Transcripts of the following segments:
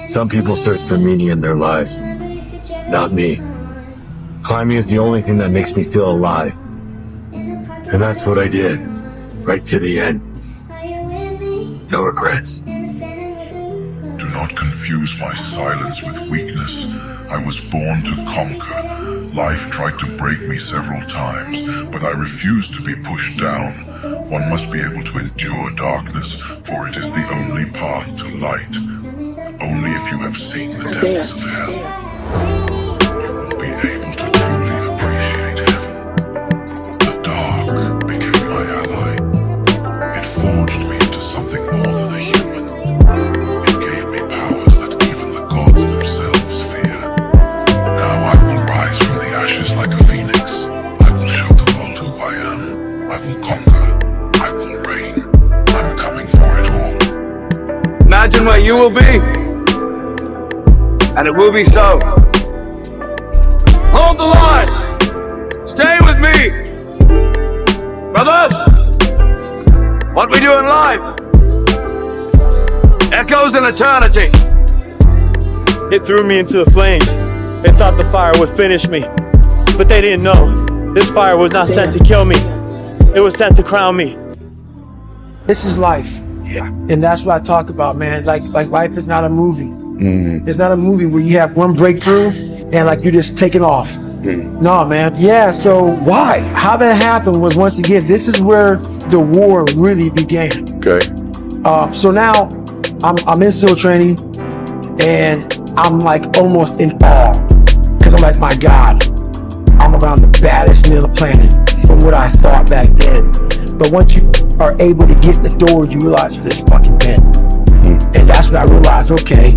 Some people search for meaning in their lives. Not me. Climbing is the only thing that makes me feel alive. And that's what I did. Right to the end. No regrets. Do not confuse my silence with weakness. I was born to conquer. Life tried to break me several times, but I refused to be pushed down. One must be able to endure darkness, for it is the only path to light. Only if you have seen the depths of hell, you will be able to truly appreciate heaven. The dark became my ally. It forged me into something more than a human. It gave me powers that even the gods themselves fear. Now I will rise from the ashes like a phoenix. I will show the world who I am. I will conquer. I will reign. I'm coming for it all. Imagine what you will be. And it will be so. Hold the line. Stay with me. Brothers, what we do in life echoes in eternity. It threw me into the flames. They thought the fire would finish me, but they didn't know. This fire was not sent to kill me. It was sent to crown me. This is life. Yeah. And that's what I talk about, man. Like life is not a movie. Mm-hmm. It's not a movie where you have one breakthrough and like you're just taking off. Mm-hmm. No, man. Yeah, so why? How that happened was, once again, this is where the war really began. Okay. So now I'm in SEAL training and I'm like almost in awe. Cause I'm like, my God, I'm around the baddest man on the planet from what I thought back then. But once you are able to get in the doors, you realize this fucking man. Mm-hmm. And that's when I realized, okay,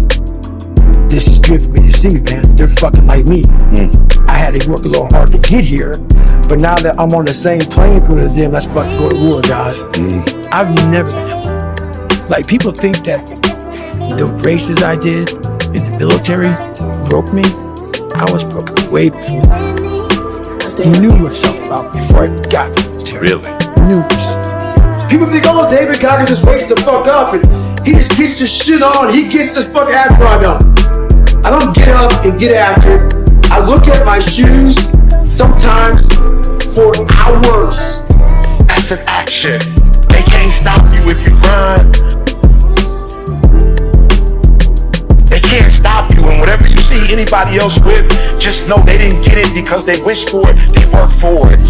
this is good for me to see, man. They're fucking like me. I had to work a little hard to get here, but now that I'm on the same plane field as them, let's fucking go to war, guys. I've never been able. Like, people think that the races I did in the military broke me. I was broken way before. You knew yourself about me before I even got to the military. Really? Knew this. People think, oh, David Goggins just wakes the fuck up and he just gets his shit on. He gets this fucking after I done. I don't get up and get after it. I look at my shoes sometimes for hours. That's an action. They can't stop you if you run. They can't stop you, and whatever you see anybody else with, just know they didn't get it because they wished for it, they worked for it.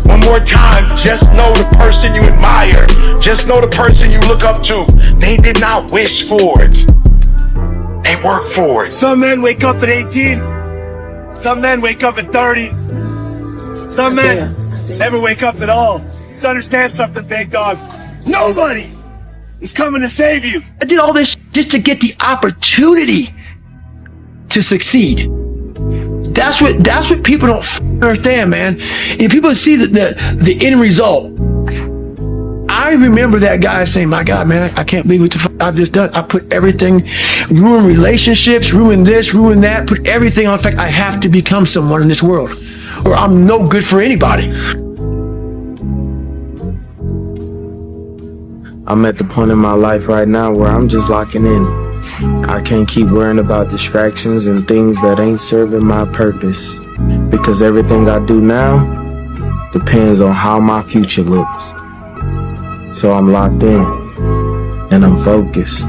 One more time, just know the person you admire, just know the person you look up to, they did not wish for it. They work for it. Some men wake up at 18. Some men wake up at 30. Some men never wake up at all. Just understand something, big dog. Nobody is coming to save you. I did all this just to get the opportunity to succeed. That's what people don't understand, man. And people see the end result. I remember that guy saying, my God, man, I can't believe what the fuck I've just done. I put everything, ruined relationships, ruined this, ruined that, put everything on. In fact, I have to become someone in this world or I'm no good for anybody. I'm at the point in my life right now where I'm just locking in. I can't keep worrying about distractions and things that ain't serving my purpose, because everything I do now depends on how my future looks. So I'm locked in and I'm focused.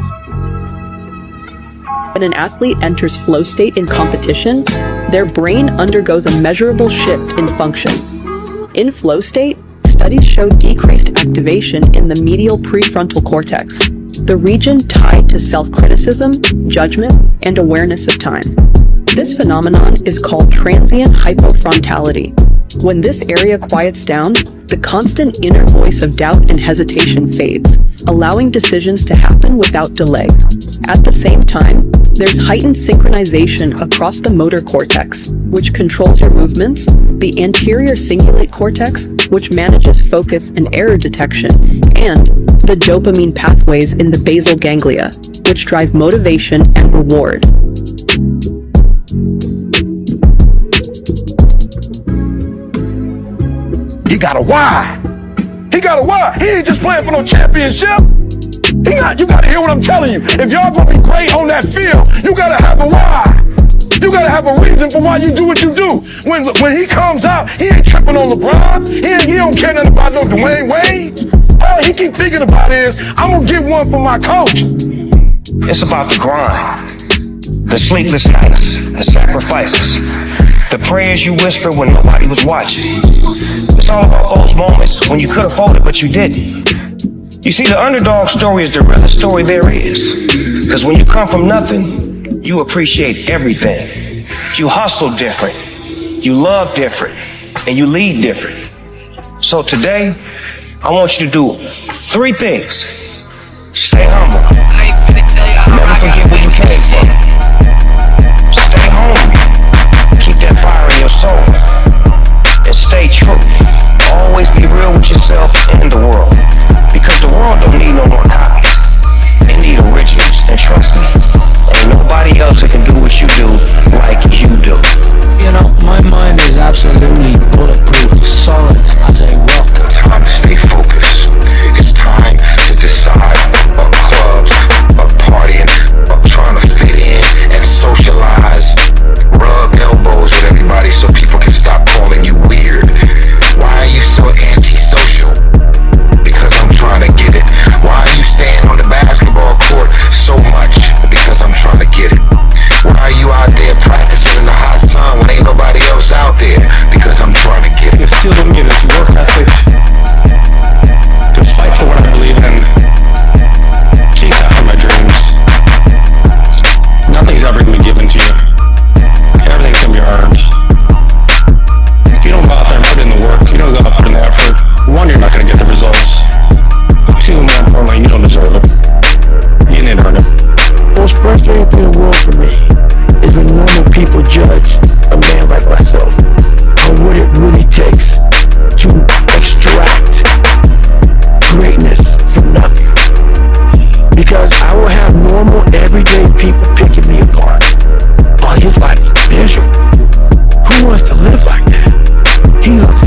When an athlete enters flow state in competition, their brain undergoes a measurable shift in function. In flow state, studies show decreased activation in the medial prefrontal cortex, the region tied to self-criticism, judgment, and awareness of time. This phenomenon is called transient hypofrontality. When this area quiets down, the constant inner voice of doubt and hesitation fades, allowing decisions to happen without delay. At the same time, there's heightened synchronization across the motor cortex, which controls your movements, the anterior cingulate cortex, which manages focus and error detection, and the dopamine pathways in the basal ganglia, which drive motivation and reward. He got a why. He got a why. He ain't just playing for no championship. You gotta hear what I'm telling you. If y'all gonna be great on that field, you gotta have a why. You gotta have a reason for why you do what you do. When he comes out, he ain't tripping on LeBron. He don't care nothing about no Dwayne Wade. All he keep thinking about is, I'm gonna get one for my coach. It's about the grind, the sleepless nights, the sacrifices, the prayers you whispered when nobody was watching. It's all about those moments when you could have folded, but you didn't. You see, the underdog story is the realest story there is. Because when you come from nothing, you appreciate everything. You hustle different, you love different, and you lead different. So today, I want you to do 3 things. Stay humble. Never forget where you came from. Stay hungry. Keep that fire in your soul. And stay true. Always be real with yourself and the world. Because the world don't need no more copies. They need originals. And trust me, ain't nobody else that can do what you do like you do. You know, my mind is absolutely bulletproof, solid as a rock. Time to stay focused. It's time to decide about clubs, about partying, about trying to fit in and socialize. Rub elbows with everybody so people can stop calling you weird. Why are you so antisocial? Because I'm trying to get it. Why are you staying on the basketball court so much? Because I'm trying to get it. Why are you out there practicing in the hot sun when ain't nobody else out there? Because I'm trying to get it. It still in me, this work ethic to fight for what I believe in, chase after my dreams. Nothing's ever gonna be given to you. Everything's gonna be earned. If you don't go out there and put in the work, you don't go out and put in the effort, 1, you're not gonna get the results. 2, more importantly, you don't deserve it. You didn't earn it. The most frustrating thing in the world for me is when normal people judge a man like myself on what it really takes to extract greatness from nothing. Because I will have normal, everyday people picking me apart. Oh, his life is miserable. Who wants to live like that?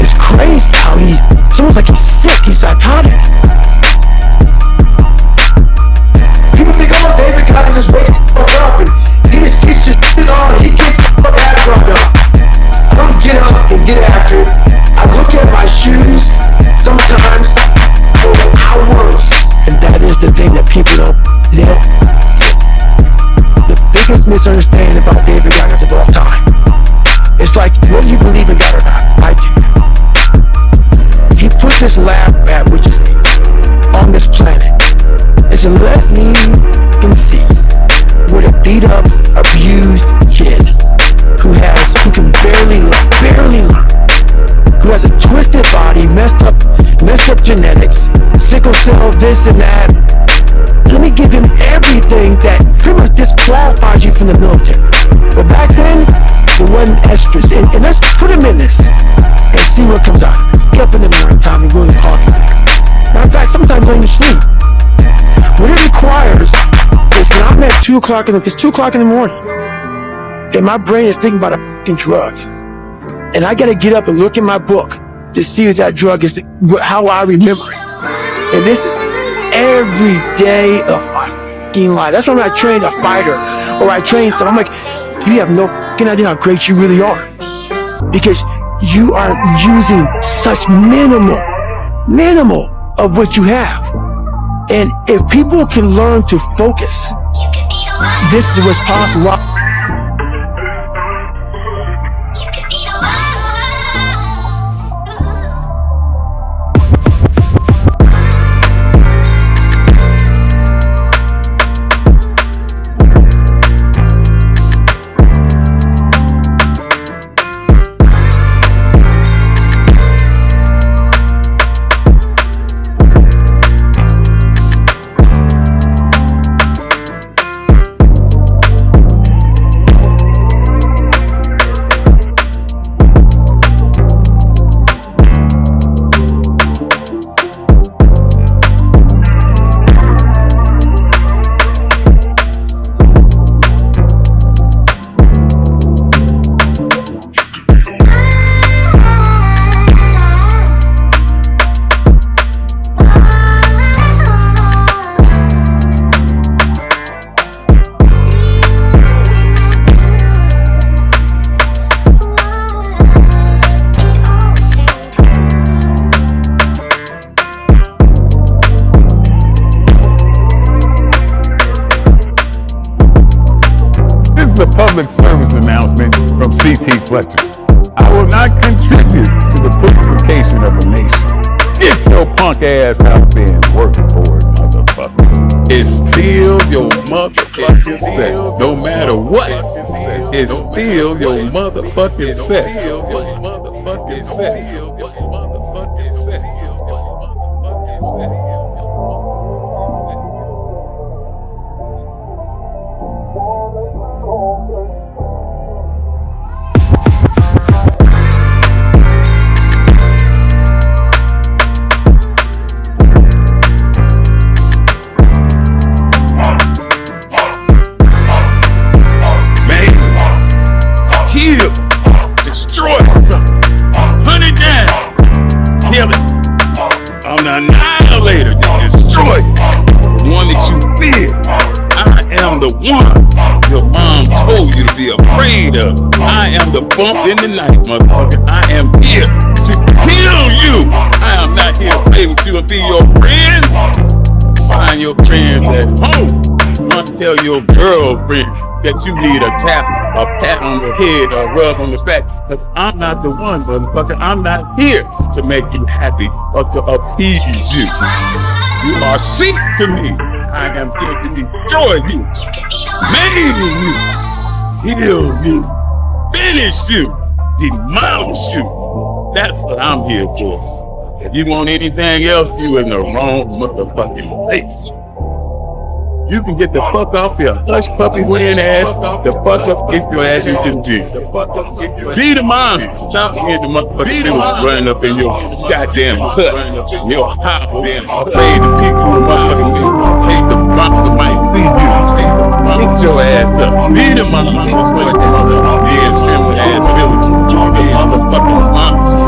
It's crazy how it's almost like he's sick, he's psychotic. People think, oh, David Cox just wakes up and he just gets his shit on and he gets the fuck background up. I don't get up and get after it. I look at my shoes sometimes for hours. And that is the thing that people don't get. The biggest misunderstanding about David Cox of all time. It's like, whether you believe in God or not, I do. He put this lab rat, which is on this planet, and said, let me conceive what a beat up, abused kid who can barely learn, who has a twisted body, messed up genetics, sickle cell, this and that. Let me give him everything that pretty much disqualifies you from the military. But back then, it wasn't extras. And let's put him in this and see what comes out. Get up in the morning time and go to the coffee maker. Matter of fact, sometimes when you sleep. What it requires is when I'm at 2 o'clock it's 2 o'clock in the morning, and my brain is thinking about a fucking drug. And I gotta get up and look in my book to see if that drug is how I remember it. And this is every day of my fucking life. That's when I train a fighter or I train someone. I'm like, you have no fucking idea how great you really are. Because you are using such minimal of what you have. And if people can learn to focus, this is what's possible. public service announcement from C.T. Fletcher. I will not contribute to the pussification of a nation. Get your punk ass out there and work for it, motherfucker. It's still your motherfucking set. No matter what, it's still your motherfucking set. Destroy something. Hunt it down. Kill it. I'm the annihilator. Destroy it. The one that you fear. I am the one your mom told you to be afraid of. I am the bump in the night, motherfucker. I am here to kill you. I am not here to play with you and be your friend. Find your friends at home. You want to tell your girlfriend that you need a pat on the head or a rub on the back. But I'm not the one, motherfucker. I'm not here to make you happy or to appease you. You are sheep to me. I am here to destroy you, maim you, heal you, finish you, demolish you. That's what I'm here for. If you want anything else, you in the wrong motherfucking place. You can get the fuck off your hush puppy wearing ass. The fuck up, get your ass into the gym. Be the monster. Stop being the motherfucking dudes running up in your goddamn hut. Your house. Afraid the people who motherfucking take the monster might see you. Get your ass up. Be the monster. That's what it is. Yeah, trim with ass village. Be the motherfucking monster.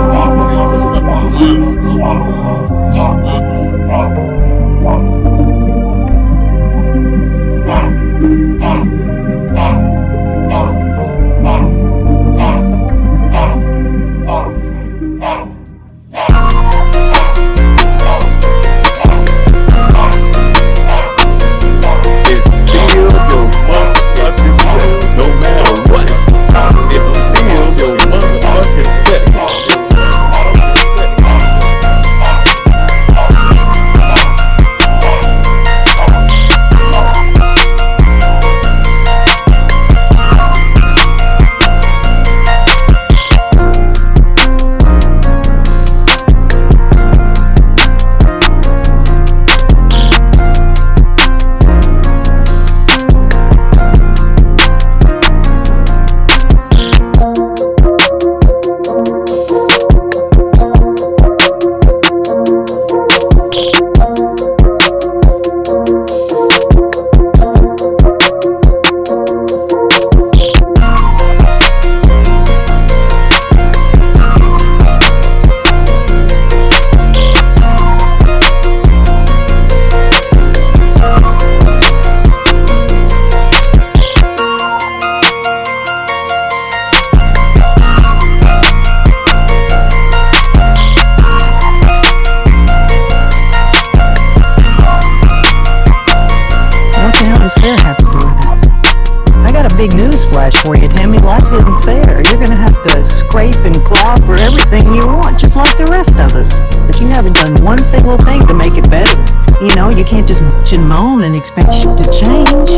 Big news flash for you, Tammy. Life isn't fair. You're gonna have to scrape and claw for everything you want, just like the rest of us. But you haven't done one single thing to make it better. You know, you can't just bitch and moan and expect shit to change.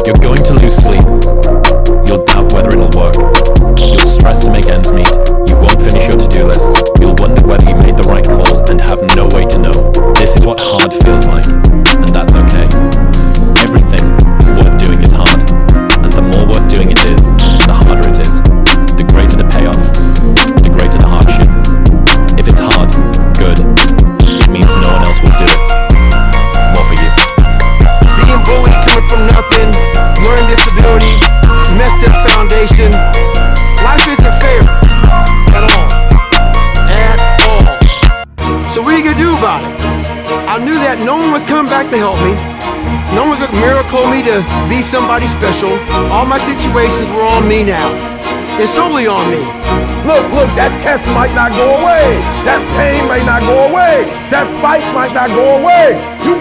You're going to lose sleep. You'll doubt whether it'll work. You'll stress to make ends meet. You won't finish your to-do list. You'll wonder whether you made the right call and have no way to know. This is what hard feels like, and that's okay. Everything worth doing is hard, and the more worth doing it is, the harder it is. The greater the payoff, the greater the hardship. If it's hard, good. It means no one else will do it. More for you. Being bullied, coming from nothing, learning disability, messed up foundation. Life isn't fair at all. At all. So what are you gonna do about it? I knew that no one was coming back to help me. No one's gonna miracle me to be somebody special. All my situations were on me now. It's solely on me. Look, that test might not go away. That pain might not go away. That fight might not go away.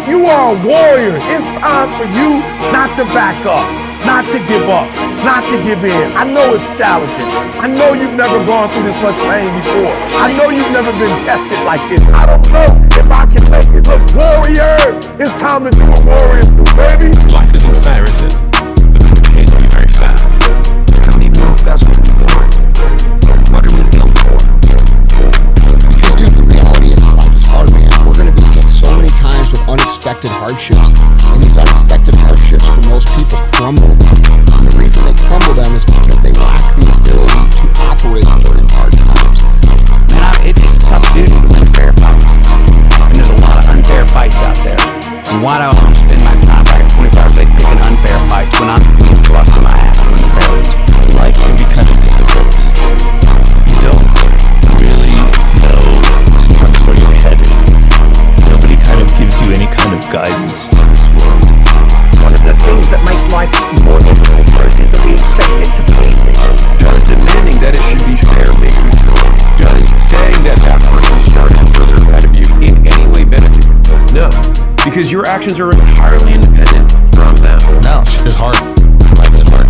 You are a warrior. It's time for you not to back up. not to give up, not to give in. I know it's challenging. I know you've never gone through this much pain before. I know you've never been tested like this. I don't know if I can make it. Look, warrior, it's time to do what warriors do, baby. Life isn't fair, is it? Doesn't appear to be very fair. I don't even know if that's what we want. What are we built for? Because, dude, the reality is life is hard, man. We're going to be hit so many times with unexpected hardships, and these unexpected hardships for most people crumble them. And the reason they crumble them is because they lack the ability to operate during hard times. Man, it's tough duty to win fair fights. And there's a lot of unfair fights out there. And why do I want to spend my time back at 24 hours a day picking unfair fights when I'm being busting my ass to win the fair ones? Life can be kind of difficult. You don't really know sometimes where you're headed. Nobody kind of gives you any kind of guidance in this world. One of the things that makes life more difficult for us is that we expect it to be easy. Does demanding that it should be fair make you strong? Does saying that person started further ahead of you in any way benefit you? No, because your actions are entirely independent from them. No, it's hard. Life is hard.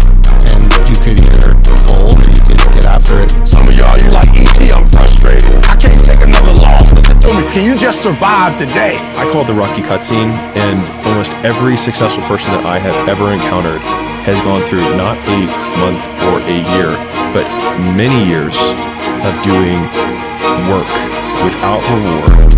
And you could either fold or you could get after it. Some of y'all, you like E.T., I'm frustrated. I can't take another loss. Listen to me. Can you just survive today? I call it the Rocky cutscene, and almost every successful person that I have ever encountered has gone through not a month or a year, but many years of doing work without reward,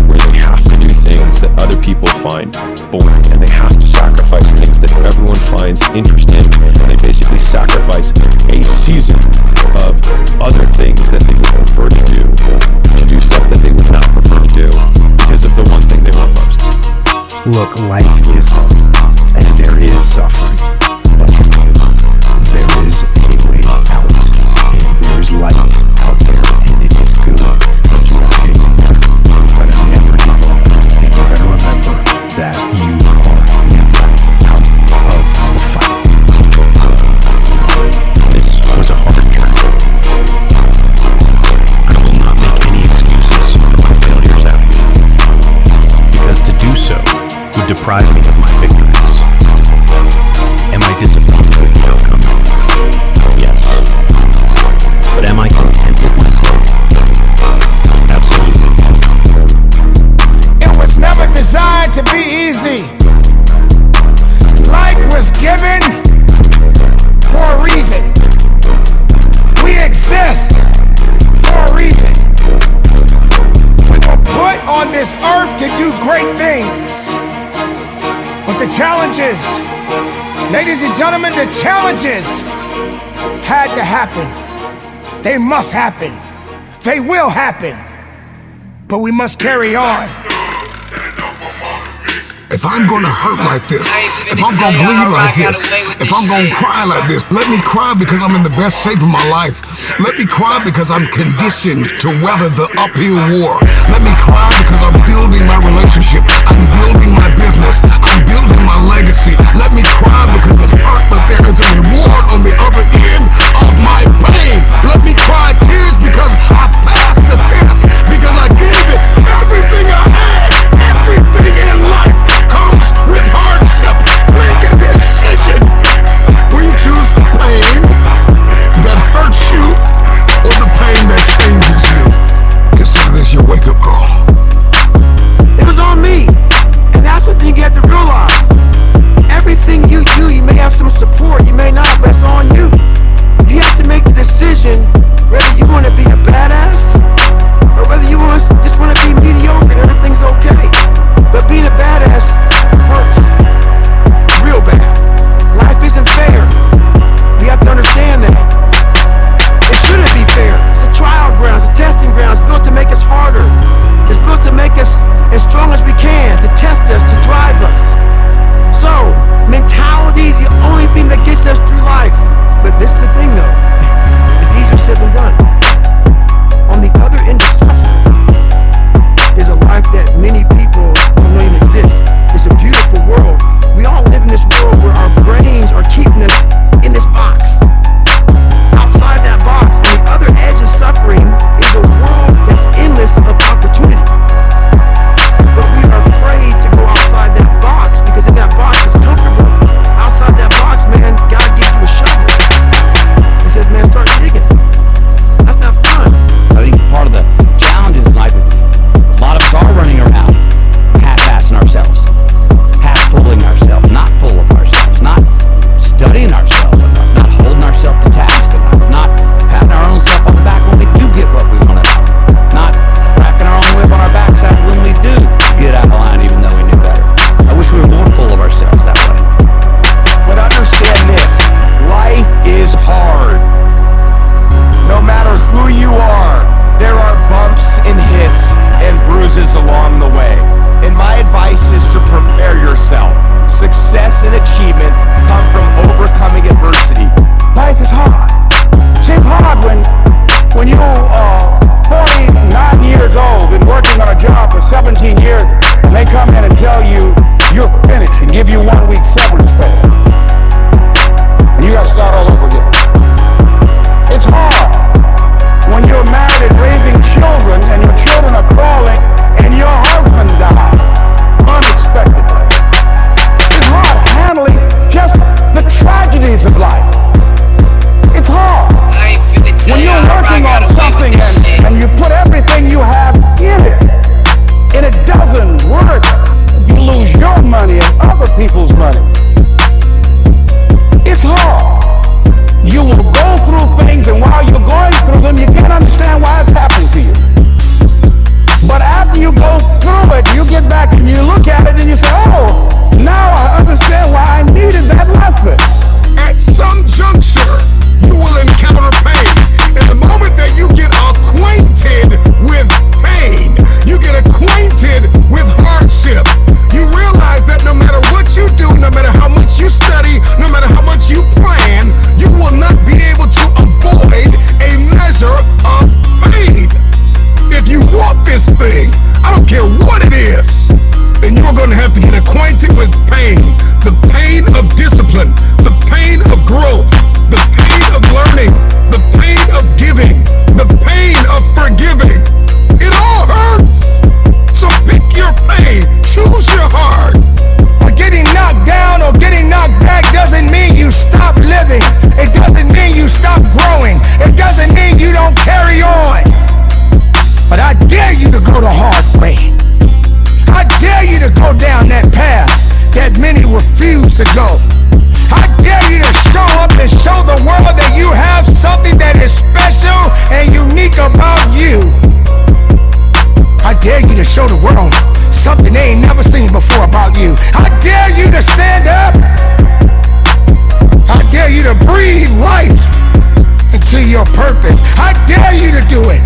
where they have to do things that other people find boring, and they have to sacrifice things that everyone finds interesting, and they basically sacrifice a season of other things that they would prefer to do stuff that they would not prefer to do because of the one thing they want most. Look, life is hard, and there is suffering, but there is a way out, and there is light out there, and it is good. But you gotta hang in there. You gotta never give up, and you gotta remember that you are never out of the fight. This was a hard journey. I will not make any excuses for my failures out here, because to do so would deprive me of my victories. Am I disappointed with the outcome? Yes. But am I content with myself? Absolutely. It was never designed to be easy. Life was given for a reason. We exist for a reason. We were put on this earth to do great things. But the challenges, ladies and gentlemen, the challenges had to happen. They must happen. They will happen. But we must carry on. If I'm gonna hurt like this, if I'm gonna bleed like this, if I'm gonna cry like this, let me cry because I'm in the best shape of my life. Let me cry because I'm conditioned to weather the uphill war. Let me cry because I'm building my relationship. I'm building my business. I'm building my legacy. Let me cry because it hurt, but there is a reward on the other end of my pain. Let me cry tears because I passed the test, because I gave it everything I had. Everything in life comes with hardship. Make a decision. Will you choose the pain that hurts you or the pain that changes you? Consider this your wake-up call. It was on me. people's money. It's hard. You will go through things, and while you're going through them, you can't understand why it's happening to you. But after you go through it, you get back and you look at it and you say, oh, now I understand why I needed that lesson. At some juncture, you will encounter pain. And the moment that you get acquainted with pain, you get acquainted with hardship, you realize that no matter what you do, no matter how much you study, no matter how much you plan, you will not be able to avoid a measure of pain. If you want this thing, I don't care what it is, then you're going to have to get acquainted with pain. The pain of discipline, the pain of growth, the pain of learning, the pain of giving, the pain of forgiving. It all hurts. So pick your pain, choose your heart. But getting knocked down or getting knocked back doesn't mean you stop living. It doesn't mean you stop growing. It doesn't mean you don't carry on. But I dare you to go the hard way. I dare you to go down that path that many refuse to go. I dare you to show up and show the world that you have something that is special and unique about you. I dare you to show the world something they ain't never seen before about you. I dare you to stand up. I dare you to breathe life into your purpose. I dare you to do it.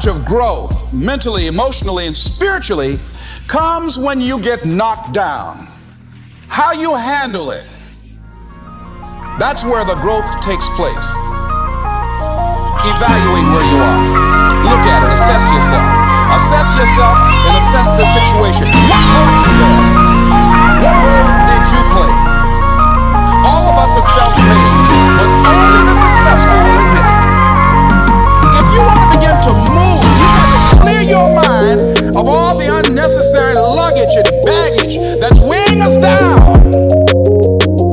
Of growth, mentally, emotionally, and spiritually, comes when you get knocked down. How you handle it, that's where the growth takes place. Evaluate where you are. Look at it, assess yourself. Assess yourself and assess the situation. What brought you there? What role did you play? All of us are self-made, but only the successful will admit it. If you want to begin to move, you got to clear your mind of all the unnecessary luggage and baggage that's weighing us down.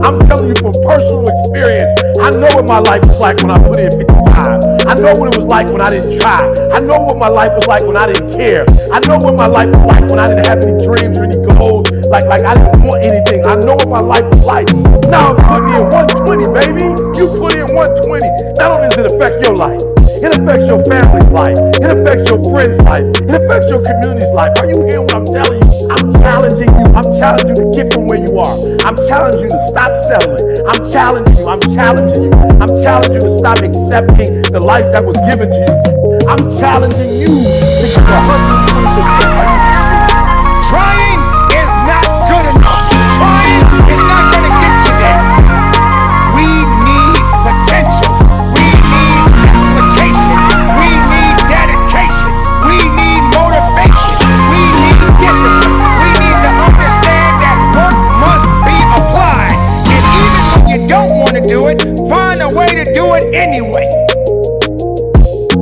I'm telling you from personal experience, I know what my life was like when I put in 55. I know what it was like when I didn't try. I know what my life was like when I didn't care. I know what my life was like when I didn't have any dreams or any goals. Like I didn't want anything. I know what my life was like. Now I'm putting in 120, baby. You put in 120. Not only does it affect your life, it affects your family's life. It affects your friend's life. It affects your community's life. Are you hearing what I'm telling you? I'm challenging you. I'm challenging you to get from where you are. I'm challenging you to stop settling. I'm challenging you. I'm challenging you. I'm challenging you to stop accepting the life that was given to you. I'm challenging you to give 120%. Trying is not good enough. Trying is not going to get you there. We need potential. We need application. We need dedication. We need motivation. We need discipline. We need to understand that work must be applied. And even when you don't want to do it, find a way to do it anyway.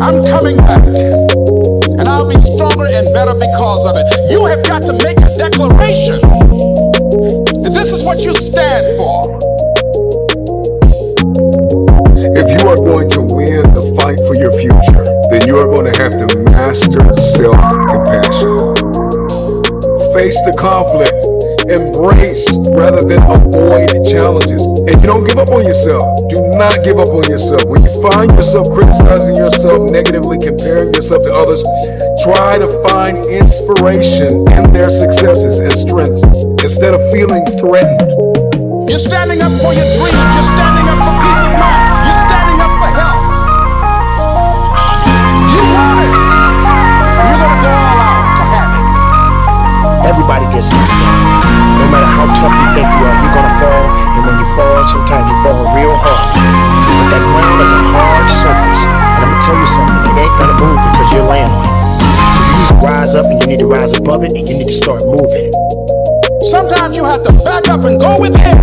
I'm coming back, and I'll be stronger and better because of it. You have got to make a declaration that this is what you stand for. If you are going to win the fight for your future, then you are going to have to master self-compassion. Face the conflict, embrace rather than avoid challenges. And you don't give up on yourself. Do not give up on yourself. When you find yourself criticizing yourself negatively, comparing yourself to others, try to find inspiration in their successes and strengths instead of feeling threatened. You're standing up for your dreams. You're standing up for peace of mind. You're standing up for health. You want it. And you're going to go all out to have it. Everybody gets knocked down. No matter how tough you think you are, you're gonna fall. And when you fall, sometimes you fall real hard. But that ground is a hard surface. And I'm gonna tell you something, it ain't gonna move because you're laying on it. So you need to rise up and you need to rise above it and you need to start moving. Sometimes you have to back up and go within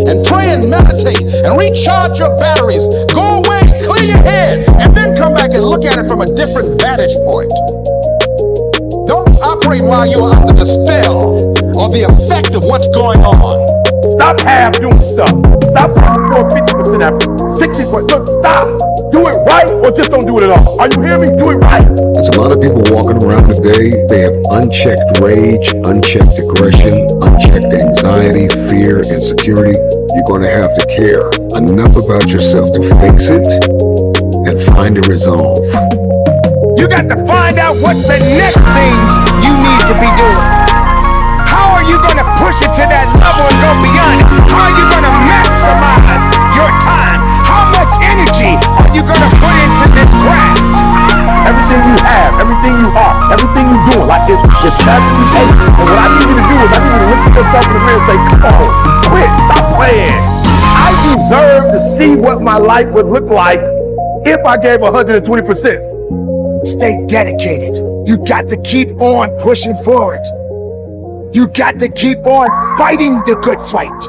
and pray and meditate and recharge your batteries. Go away, clear your head, and then come back and look at it from a different vantage point. Don't operate while you're under the spell or the effect of what's going on. Stop half doing stuff. Stop trying to throw 50% effort, 60%. Look, stop. Do it right or just don't do it at all. Are you hearing me? Do it right. There's a lot of people walking around today. They have unchecked rage, unchecked aggression, unchecked anxiety, fear, insecurity. You're going to have to care enough about yourself to fix it and find a resolve. You got to find out what's the next things you need to be doing. How are you going to push it to that level and go beyond it? How are you going to maximize your time? How much energy are you going to put into this craft? Everything you have, everything you are, everything you're doing, like it's 78. And what I need you to do is I need you to look at yourself in the mirror and say, come on, quit, stop playing. I deserve to see what my life would look like if I gave 120%. Stay dedicated. You got to keep on pushing forward. You got to keep on fighting the good fight.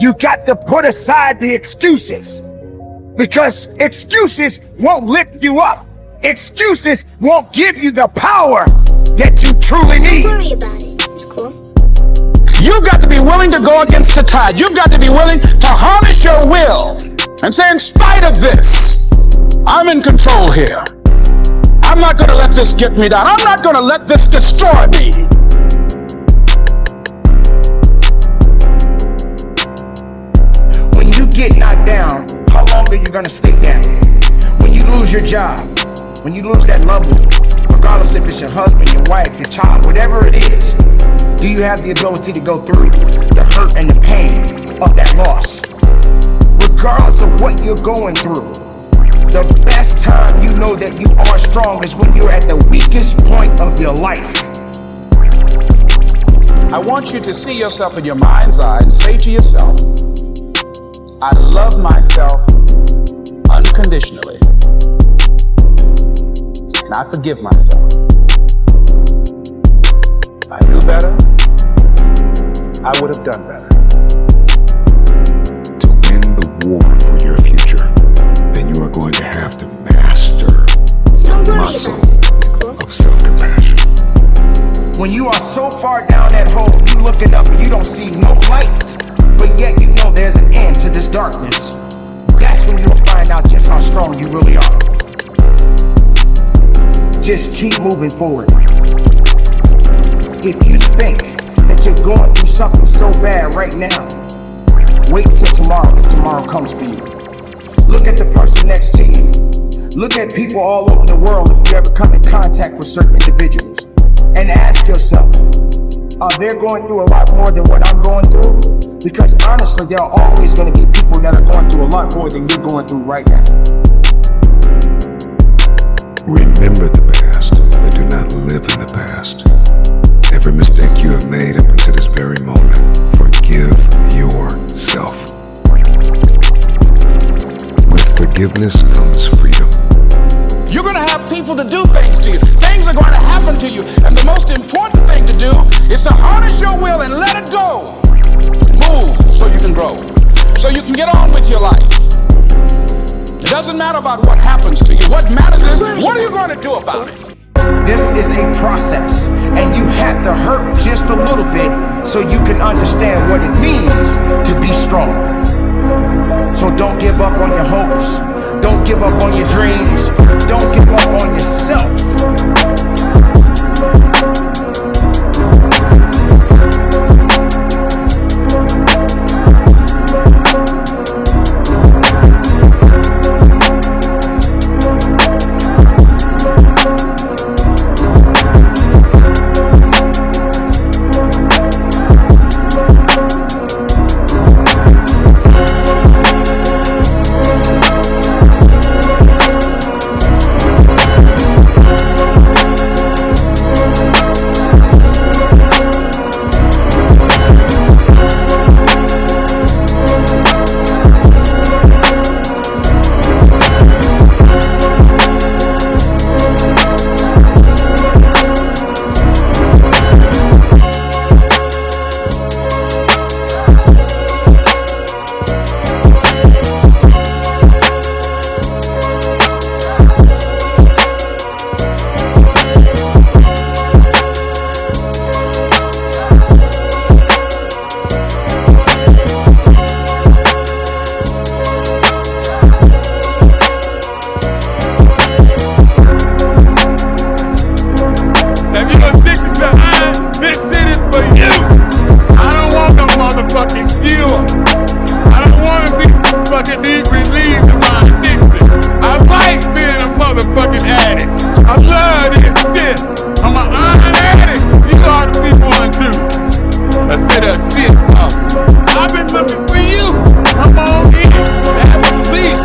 You got to put aside the excuses, because excuses won't lift you up. Excuses won't give you the power that you truly need. Don't worry about it. It's cool. You've got to be willing to go against the tide. You've got to be willing to harness your will and say, in spite of this, I'm in control here. I'm not going to let this get me down. I'm not going to let this destroy me. When you get knocked down, how long are you going to stay down? When you lose your job, when you lose that loved one, regardless if it's your husband, your wife, your child, whatever it is, do you have the ability to go through the hurt and the pain of that loss? Regardless of what you're going through, the best time you know that you are strong is when you're at the weakest point of your life. I want you to see yourself in your mind's eye and say to yourself, I love myself unconditionally, and I forgive myself. If I knew better, I would have done better. To win the war for your future, then you are going to have to master the muscle of self-compassion. When you are so far down that hole, you looking up and you don't see no light, but yet you know there's an end to this darkness. That's when you'll find out just how strong you really are. Just keep moving forward. If you think that you're going through something so bad right now, wait till tomorrow if tomorrow comes for you. Look at the person next to you. Look at people all over the world if you ever come in contact with certain individuals. And ask yourself, are they going through a lot more than what I'm going through? Because honestly, there are always going to be people that are going through a lot more than you're going through right now. Remember the past, but do not live in the past. Every mistake you have made up until this very moment, forgive yourself. With forgiveness comes freedom. You're going to have people to do things to you. Things are going to happen to you. And the most important thing to do is to harness your will and let it go. Move so you can grow. So you can get on with your life. It doesn't matter about what happens to you. What matters is, what are you going to do about it? This is a process, and you have to hurt just a little bit so you can understand what it means to be strong. So don't give up on your hopes. Don't give up on your dreams. Don't give up on yourself. of that shit off. I've been looking for you. Come on in. Have a seat.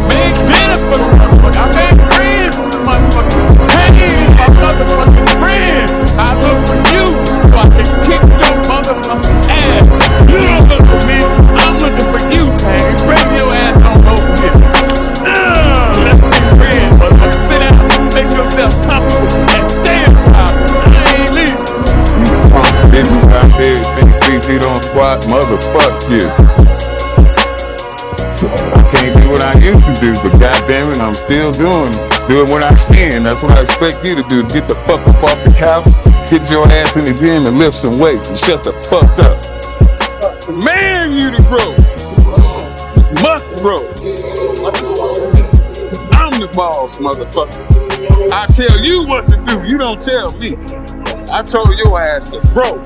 Make dinner for the motherfucker. I made friends for the motherfucker. Hey, my motherfucking friend. I look for you so I can kick your motherfucking ass. You don't look for me. I'm looking for you, man. Bring your ass on over here. Let's be friends, motherfucker. Sit down, make yourself comfortable, and stay inside. I ain't leaving. This is how big 3 feet on squat, motherfuck you. I can't do what I used to do, but goddammit, I'm still doing what I can. That's what I expect you to do. Get the fuck up off the couch, get your ass in the gym and lift some weights and shut the fuck up. Man, you to grow. Must grow. I'm the boss, motherfucker. I tell you what to do, you don't tell me. I told your ass to grow.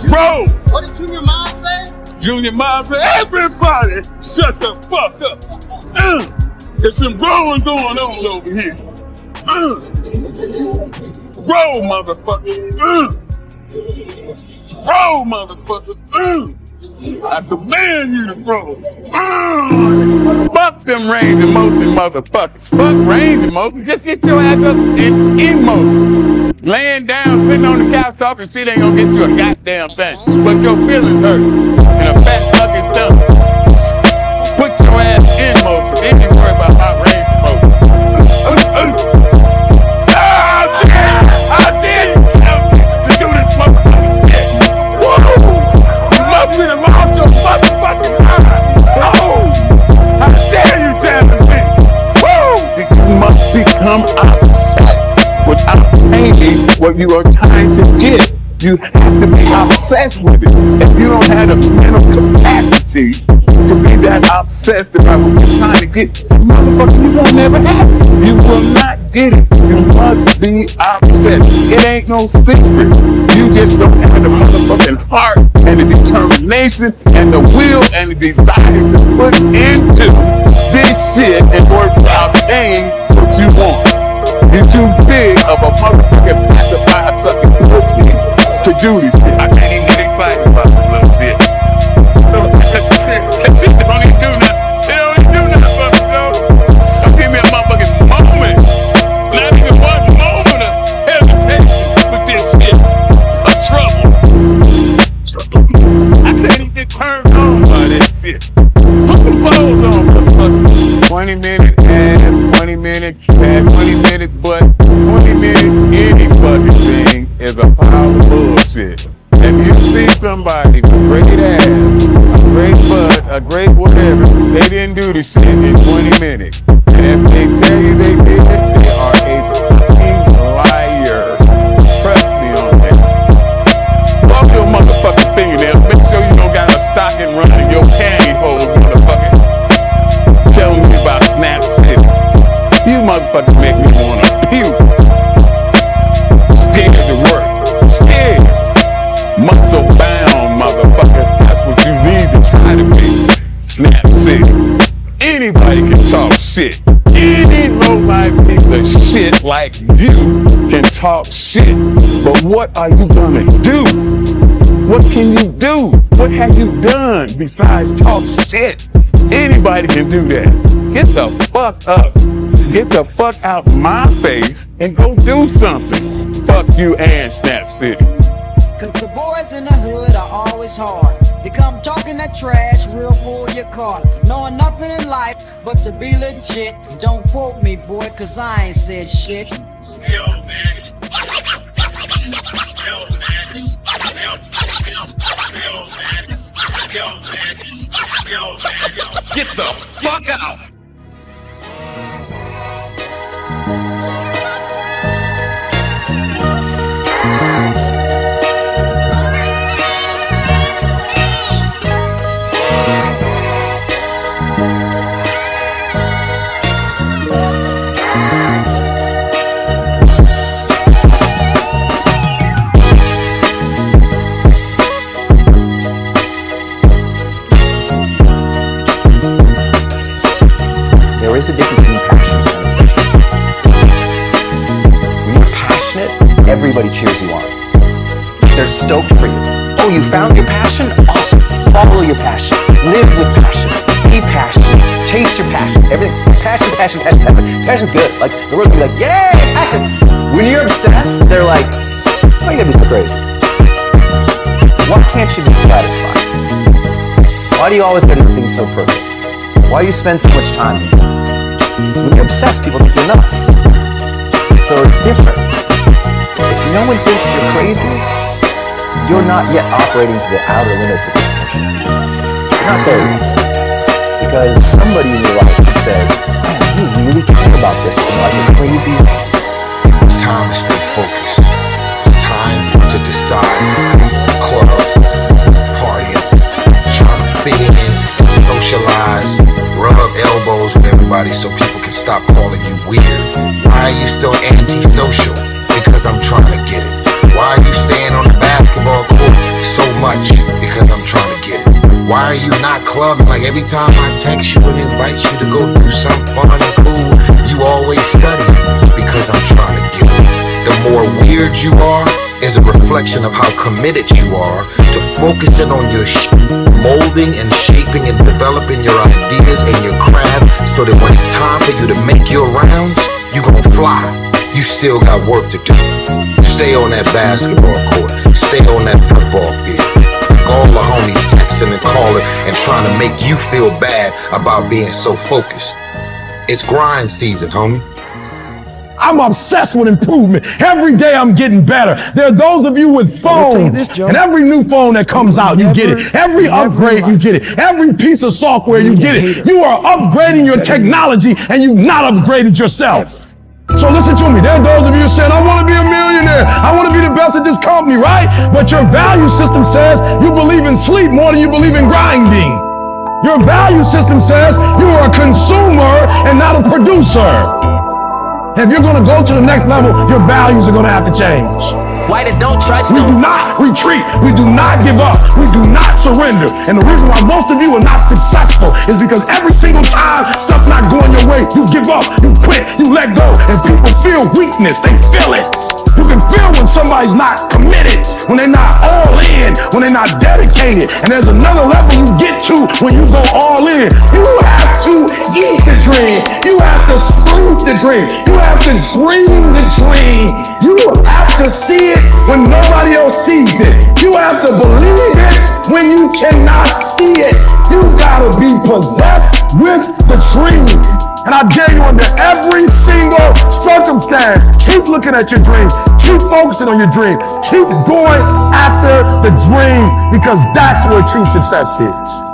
Bro! What did Junior Mom say? Junior Mom said, everybody shut the fuck up. There's some growing going on over here. Grow, motherfucker. Grow, motherfucker. I demand you to grow. Fuck them range of motion, motherfuckers. Fuck range of motion. Just get your ass up in motion. Laying down, sitting on the couch talking shit ain't gonna get you a goddamn thing. But your feelings hurt. And a fat fucking stomach. Put your ass in motion. Then you worry about my range of motion. I did to do this motherfucking shit. Whoa! You must be the lost your motherfucking mind. Oh! How dare you challenge me? Whoa! You must become obsessed with obtaining what you are trying to get. You have to be obsessed with it. If you don't have the mental capacity to be that obsessed about what you're trying to get, motherfucker, you won't never have it. You will not get it. You must be obsessed. It ain't no secret. You just don't have the motherfucking heart and the determination and the will and the desire to put into this shit in order to obtain what you want. You're too big of a motherfucking pacifier sucking pussy to do this shit. I can't even get excited about this little shit. That shit don't even do nothing. It don't even do nothing for me, though. Give me a motherfucking moment. Not even one moment of hesitation with this shit. Of trouble. I can't even get turned on by that shit. Put some clothes on, motherfucker. 20 minute ass, 20 minute ass, 20 minute butt, 20 minute any fucking thing is a pile of bullshit. If you see somebody with great ass, a great butt, a great whatever, they didn't do the shit in 20 minutes. And if they tell you they did it, they are a fucking liar. Trust me on that. Rub your motherfucking fingernails. Make sure you don't got a stocking running your pantyhose, motherfucker. Tell me about Snap City. You motherfuckers make me wanna puke. Scared to work. Scared. Muscle bound, motherfucker. That's what you need to try to be. Snap City. Anybody can talk shit. Any low-life piece of shit like you can talk shit. But what are you gonna do? What can you do? What have you done besides talk shit? Anybody can do that. Get the fuck up. Get the fuck out my face and go do something. Fuck you and Snap City. Cause the boys in the hood are always hard. They come talking that trash, real for your car. Knowing nothing in life but to be legit. Don't quote me, boy, cause I ain't said shit. Yo, man. Get the fuck out! There is a difference between passion and obsession. When you're passionate, everybody cheers you on. They're stoked for you. Oh you found your passion? Awesome. Follow your passion. Live with passion. Be passionate. Chase your passion. Everything. Passion. Passion's good. Like, the world can be like, yay, passion. When you're obsessed, they're like, why you gotta be so crazy? Why can't you be satisfied? Why do you always gotta do things so perfect? Why do you spend so much time? When you're obsessed, people think you're nuts. So it's different. If no one thinks you're crazy, you're not yet operating to the outer limits of your potential. You're not there yet. Because somebody in your life said, man, you really care about this in like a crazy way. It's time to stay focused. It's time to decide. Clubs, partying, trying to fit in and socialize, rub elbows with everybody so people can stop calling you weird. Why are you so antisocial? Because I'm trying to get it. Why are you staying on the basketball court so much? Because I'm trying to get it. Why are you not clubbing? Like every time I text you and invite you to go do something fun and cool, you always study. Because I'm trying to get it. The more weird you are is a reflection of how committed you are to focusing on your molding and shaping and developing your ideas and your craft so that when it's time for you to make your rounds, you gon' fly. You still got work to do. Stay on that basketball court. Stay on that football field. All the homies texting and calling and trying to make you feel bad about being so focused. It's grind season, homie. I'm obsessed with improvement. Every day I'm getting better. There are those of you with phones, and every new phone that comes out, you get it. Every upgrade, you get it. Every piece of software, you get it. You are upgrading your technology, and you've not upgraded yourself. So listen to me. There are those of you saying, I want to be a millionaire. I want to be the best at this company, right? But your value system says you believe in sleep more than you believe in grinding. Your value system says you are a consumer and not a producer. If you're going to go to the next level, your values are going to have to change. Why they don't trust We do not retreat. We do not give up. We do not surrender. And the reason why most of you are not successful is because every single time stuff's not going your way, you give up, you quit, you let go. And people feel weakness. They feel it. You can feel when somebody's not committed, when they're not all in, when they're not dedicated. And there's another level you get to when you go all in. You have to eat the dream. You have to sleep the dream. You have to dream the dream. You have to see it when nobody else sees it. You have to believe it when you cannot see it. You gotta be possessed with the dream. And I dare you under every single circumstance, keep looking at your dream. Keep focusing on your dream. Keep going after the dream because that's where true success is.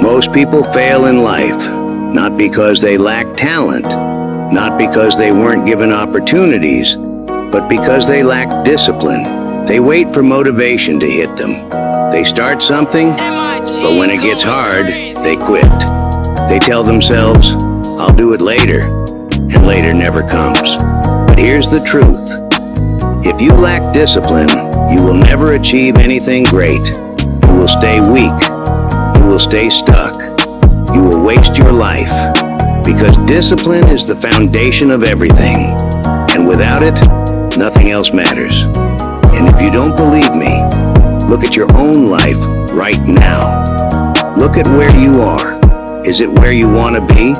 Most people fail in life, not because they lack talent, not because they weren't given opportunities, but because they lack discipline. They wait for motivation to hit them. They start something, but when it gets hard, they quit. They tell themselves, I'll do it later, and later never comes. But here's the truth. If you lack discipline, you will never achieve anything great. You will stay weak. You will stay stuck. You will waste your life. Because discipline is the foundation of everything. And without it, nothing else matters. And if you don't believe me, look at your own life right now. Look at where you are. Is it where you want to be?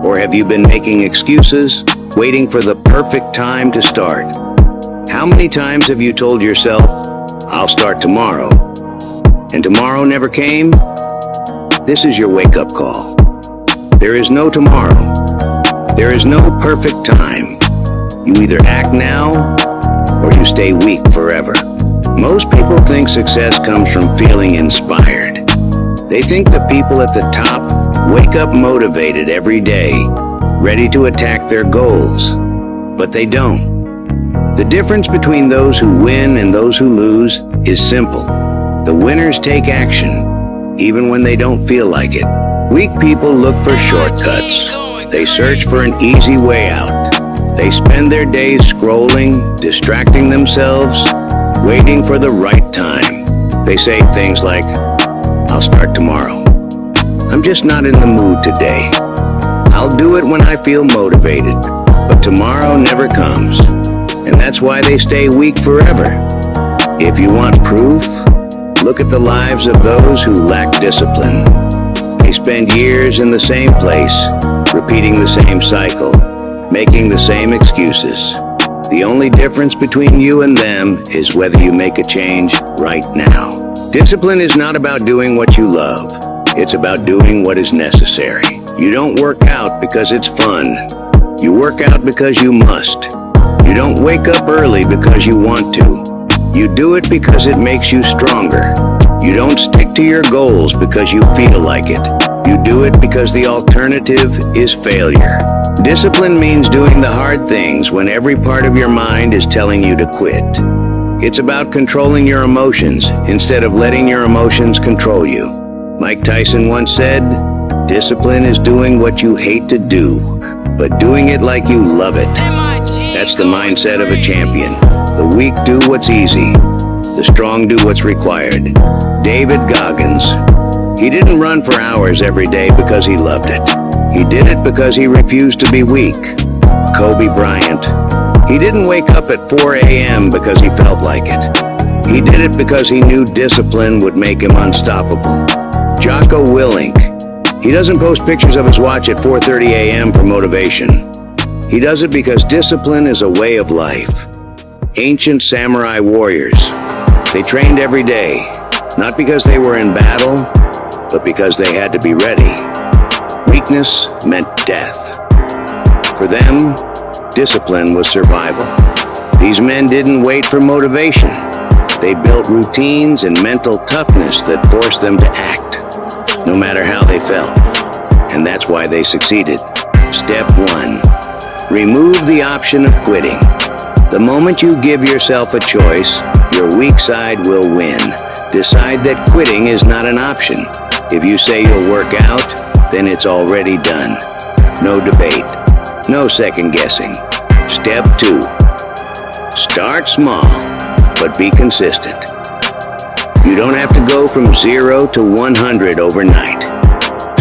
Or have you been making excuses, waiting for the perfect time to start? How many times have you told yourself, I'll start tomorrow. And tomorrow never came? This is your wake-up call. There is no tomorrow. There is no perfect time. You either act now, or you stay weak forever. Most people think success comes from feeling inspired. They think the people at the top wake up motivated every day, ready to attack their goals. But they don't. The difference between those who win and those who lose is simple. The winners take action, even when they don't feel like it. Weak people look for shortcuts. They search for an easy way out. They spend their days scrolling, distracting themselves, waiting for the right time. They say things like, I'll start tomorrow. I'm just not in the mood today. I'll do it when I feel motivated. But tomorrow never comes. And that's why they stay weak forever. If you want proof, look at the lives of those who lack discipline. They spend years in the same place, repeating the same cycle, making the same excuses. The only difference between you and them is whether you make a change right now. Discipline is not about doing what you love. It's about doing what is necessary. You don't work out because it's fun. You work out because you must. You don't wake up early because you want to. You do it because it makes you stronger. You don't stick to your goals because you feel like it. You do it because the alternative is failure. Discipline means doing the hard things when every part of your mind is telling you to quit. It's about controlling your emotions instead of letting your emotions control you. Mike Tyson once said, discipline is doing what you hate to do, but doing it like you love it. That's the mindset of a champion. The weak do what's easy. The strong do what's required. David Goggins. He didn't run for hours every day because he loved it. He did it because he refused to be weak. Kobe Bryant. He didn't wake up at 4 a.m. because he felt like it. He did it because he knew discipline would make him unstoppable. Jocko Willink. He doesn't post pictures of his watch at 4:30 a.m. for motivation. He does it because discipline is a way of life. Ancient samurai warriors. They trained every day, not because they were in battle, but because they had to be ready. Weakness meant death. For them, discipline was survival. These men didn't wait for motivation. They built routines and mental toughness that forced them to act, no matter how they felt. And that's why they succeeded. Step 1. Remove the option of quitting. The moment you give yourself a choice, your weak side will win. Decide that quitting is not an option. If you say you'll work out, then it's already done. No debate. No second guessing. Step 2. Start small, but be consistent. You don't have to go from 0 to 100 overnight.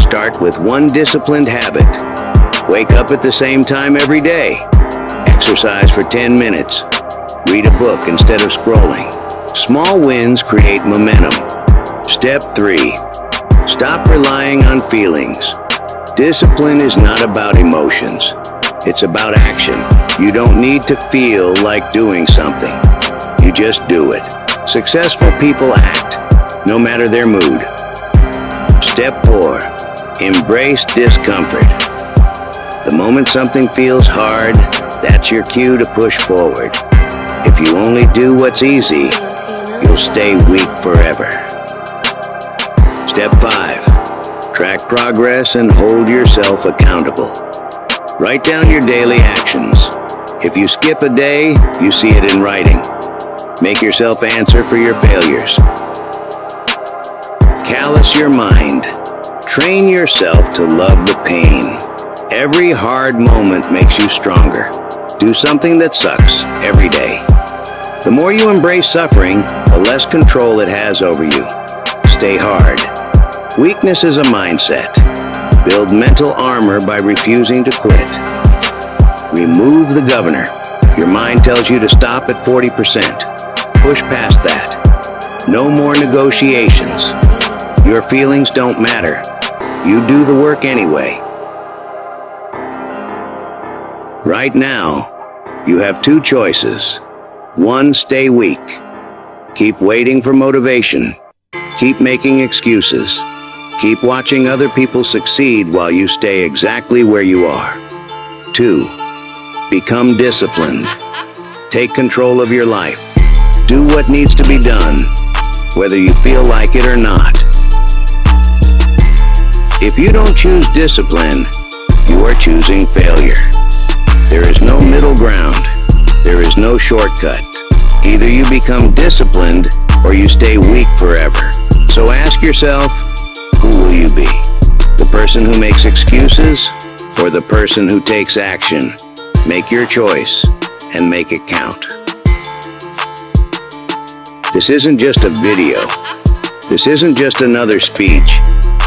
Start with one disciplined habit. Wake up at the same time every day. Exercise for 10 minutes. Read a book instead of scrolling. Small wins create momentum. Step 3. Stop relying on feelings. Discipline is not about emotions. It's about action. You don't need to feel like doing something. You just do it. Successful people act, no matter their mood. Step 4. Embrace discomfort. The moment something feels hard, that's your cue to push forward. If you only do what's easy, you'll stay weak forever. Step 5. Track progress and hold yourself accountable. Write down your daily actions. If you skip a day, you see it in writing. Make yourself answer for your failures. Callous your mind. Train yourself to love the pain. Every hard moment makes you stronger. Do something that sucks every day. The more you embrace suffering, the less control it has over you. Stay hard. Weakness is a mindset. Build mental armor by refusing to quit. Remove the governor. Your mind tells you to stop at 40%. Push past that. No more negotiations. Your feelings don't matter. You do the work anyway. Right now, you have two choices. 1, stay weak. Keep waiting for motivation. Keep making excuses. Keep watching other people succeed while you stay exactly where you are. 2. Become disciplined. Take control of your life. Do what needs to be done, whether you feel like it or not. If you don't choose discipline, you are choosing failure. There is no middle ground. There is no shortcut. Either you become disciplined or you stay weak forever. So ask yourself, who will you be? The person who makes excuses or the person who takes action? Make your choice and make it count. This isn't just a video. This isn't just another speech.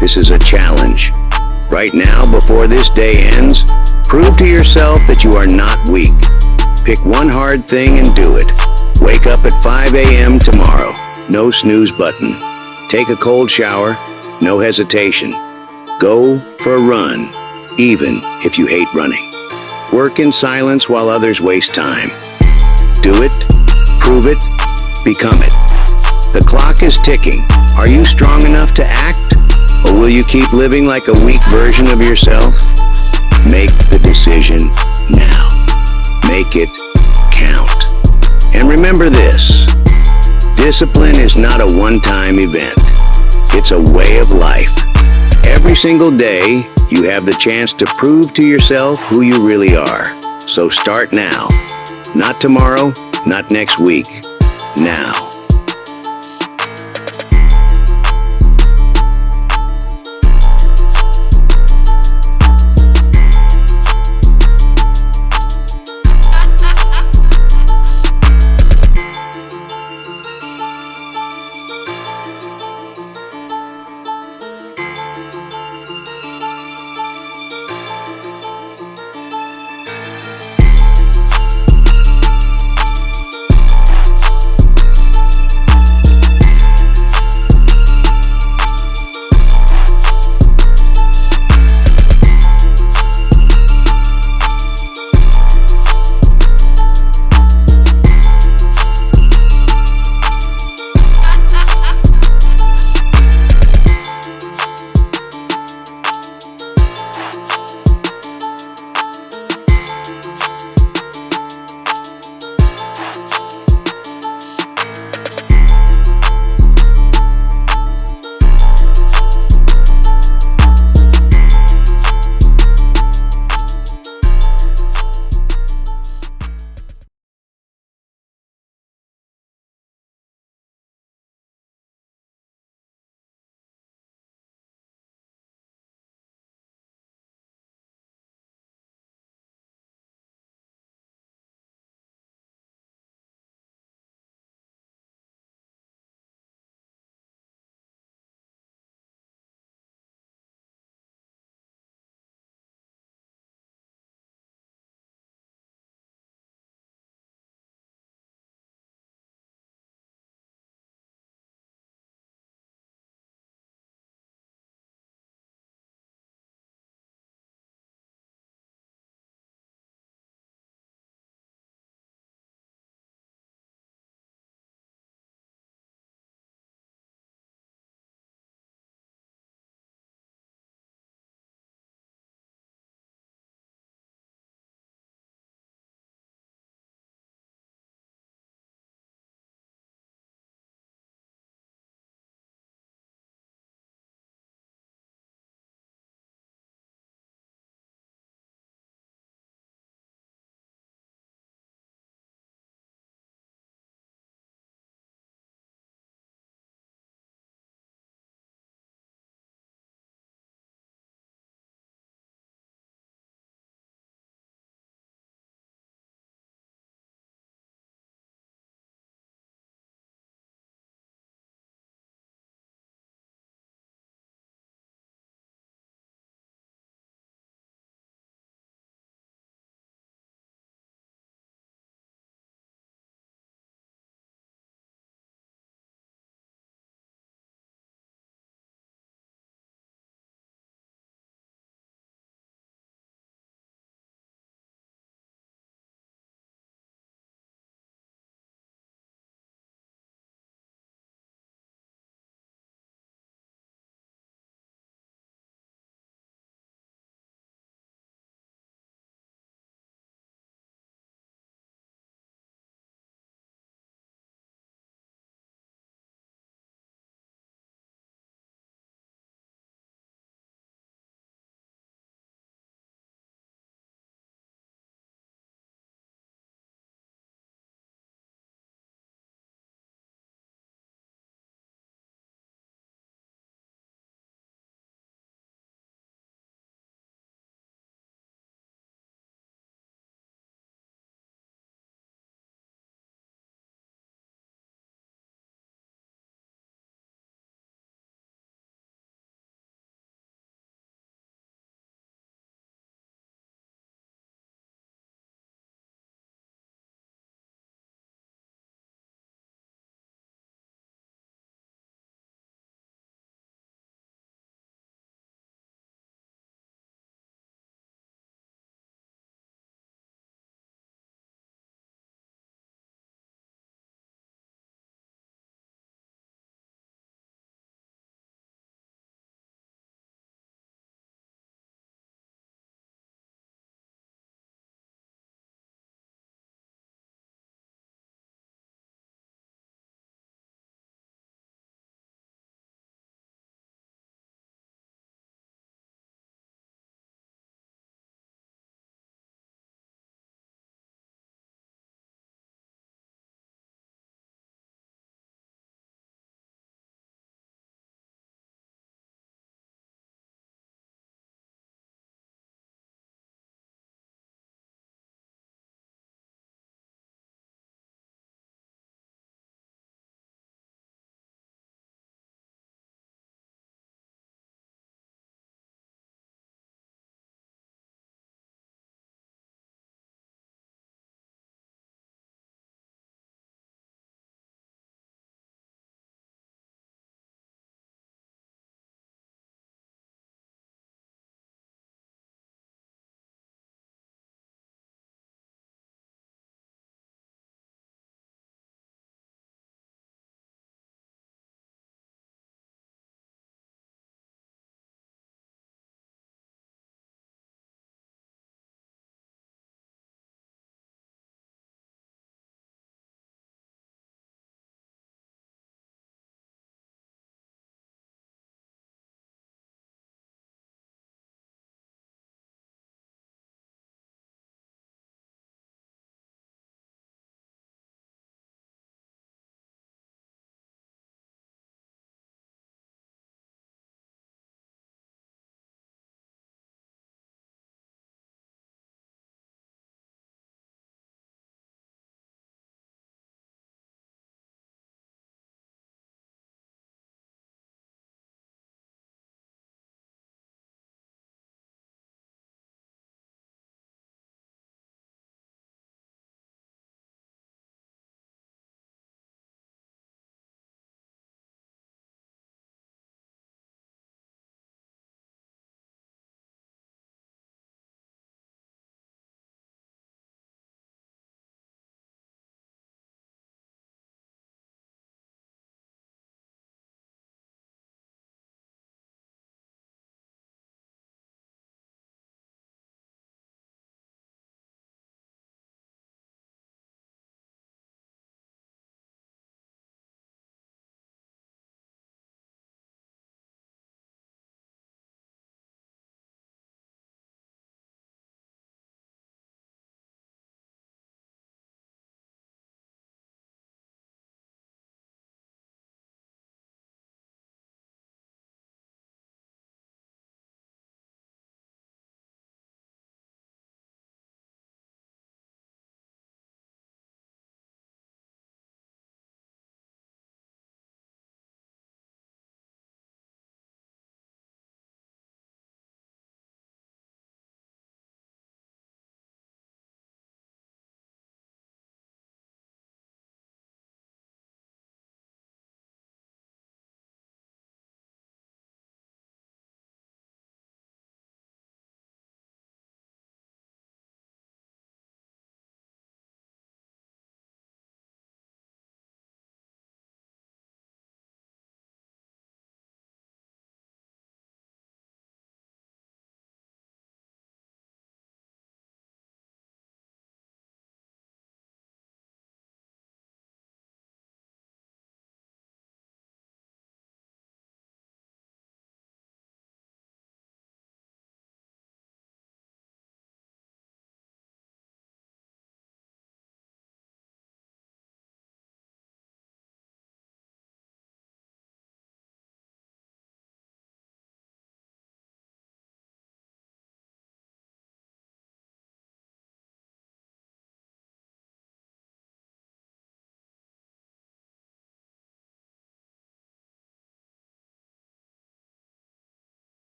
This is a challenge. Right now, before this day ends, prove to yourself that you are not weak. Pick one hard thing and do it. Wake up at 5 a.m. tomorrow. No snooze button. Take a cold shower. No hesitation. Go for a run, even if you hate running. Work in silence while others waste time. Do it, prove it, become it. The clock is ticking. Are you strong enough to act? Or will you keep living like a weak version of yourself? Make the decision now. Make it count. And remember this, discipline is not a one-time event. It's a way of life. Every single day, you have the chance to prove to yourself who you really are. So start now. Not tomorrow, not next week. Now.